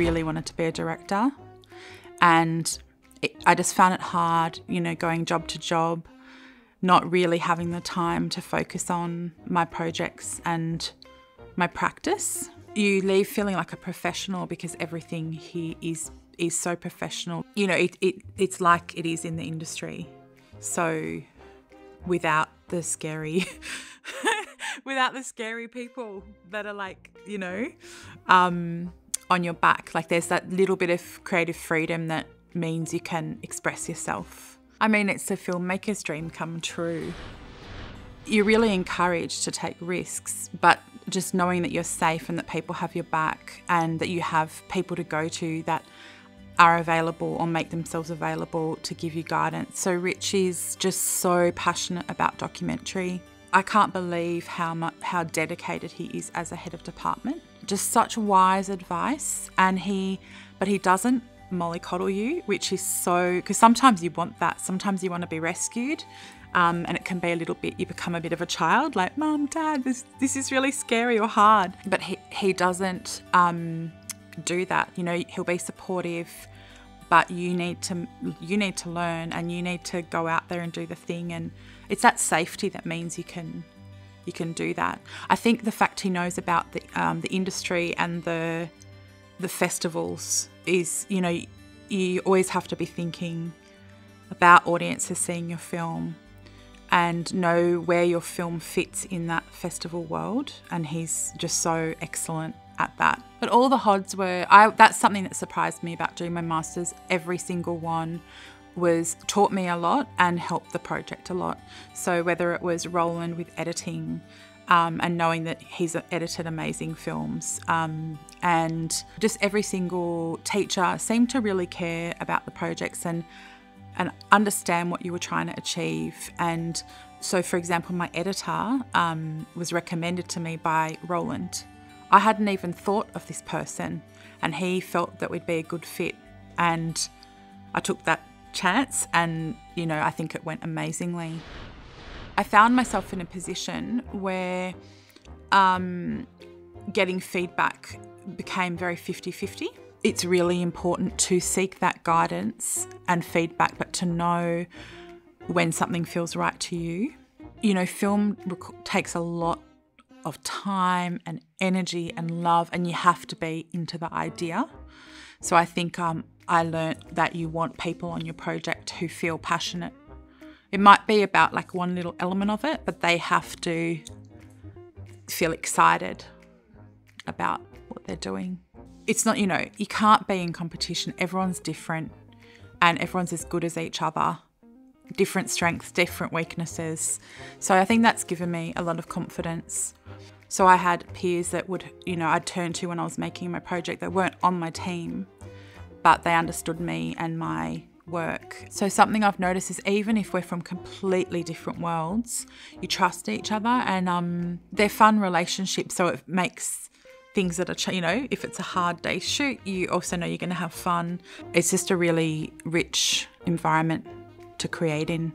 really wanted to be a director, and I just found it hard, you know, going job to job, not really having the time to focus on my projects and my practice. You leave feeling like a professional because everything here is so professional. You know, it's like it is in the industry. So without the scary without the scary people that are like, you know, on your back. Like there's that little bit of creative freedom that means you can express yourself. I mean, it's a filmmaker's dream come true. You're really encouraged to take risks, but just knowing that you're safe and that people have your back and that you have people to go to that are available or make themselves available to give you guidance. So Rich is just so passionate about documentary. I can't believe how dedicated he is as a head of department. Just such wise advice, but he doesn't mollycoddle you, which is so, because sometimes you want that. Sometimes you want to be rescued, and it can be a little bit, you become a bit of a child, like, Mum, Dad, this is really scary or hard. But he doesn't do that. You know, he'll be supportive, but you need to learn and you need to go out there and do the thing, and it's that safety that means you can do that. I think the fact he knows about the industry and the festivals is, you know, you always have to be thinking about audiences seeing your film and know where your film fits in that festival world, and he's just so excellent at that. But all the HODs were, that's something that surprised me about doing my masters. Every single one taught me a lot and helped the project a lot. So whether it was Roland with editing, and knowing that he's edited amazing films, and just every single teacher seemed to really care about the projects and understand what you were trying to achieve. And so, for example, my editor was recommended to me by Roland. I hadn't even thought of this person, and he felt that we'd be a good fit, and I took that chance, and, you know, I think it went amazingly. I found myself in a position where getting feedback became very 50-50. It's really important to seek that guidance and feedback, but to know when something feels right to you. You know, film takes a lot of time and energy and love, and you have to be into the idea. So I think I learnt that you want people on your project who feel passionate. It might be about like one little element of it, but they have to feel excited about what they're doing. It's not, you know, you can't be in competition. Everyone's different and everyone's as good as each other. Different strengths, different weaknesses. So I think that's given me a lot of confidence. So I had peers that would, you know, I'd turn to when I was making my project that weren't on my team, but they understood me and my work. So something I've noticed is even if we're from completely different worlds, you trust each other, and they're fun relationships. So it makes things that are, you know, if it's a hard day shoot, you also know you're going to have fun. It's just a really rich environment to create in.